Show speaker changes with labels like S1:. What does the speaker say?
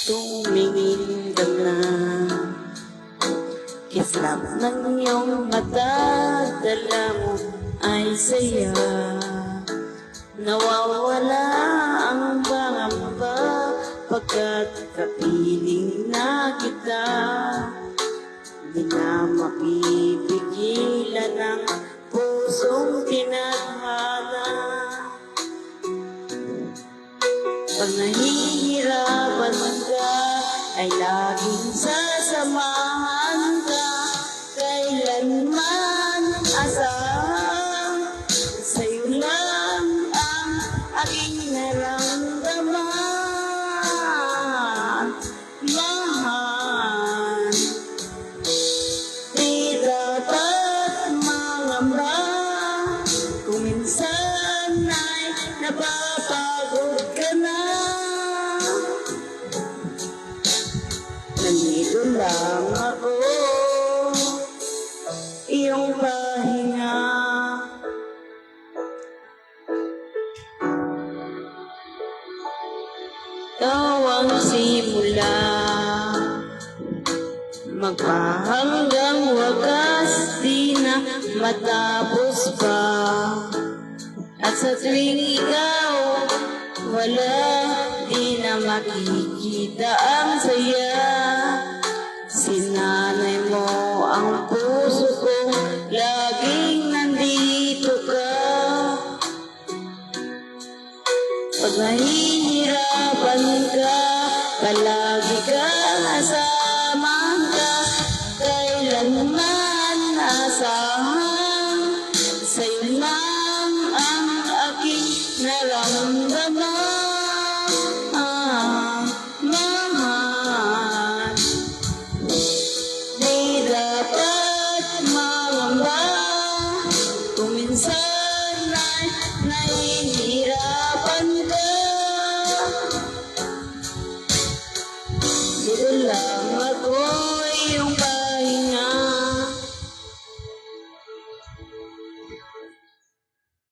S1: tumingin ka na. Kislap ng iyong mata, dala mo ay saya. Nawawala ang pangamba pagkat kapiling na kita. Di na mapipigilan ang pusong tinadhana. Pag nahihirapan ka, ay laging sasamahan ka. Kailanman asahan, sa'yo lang ang aking naramdaman. Mahal, di dapat mangamba kung minsan ay napapagod ka na. Nandito lang ako, iyong pahinga. Ikaw ang simula, magpahanggang wagas, di na matapos pa. At sa tuwing ikaw wala, di na makikita ang saya. Sinanay mo ang puso ko, laging nandito ka. Pag nahihirapan ka, palagi kang asama ka. Kailanman asahan, sa'yo lang ang aking naramdaman. Mahal, di dapat mangamba kung minsan ay nahihirapan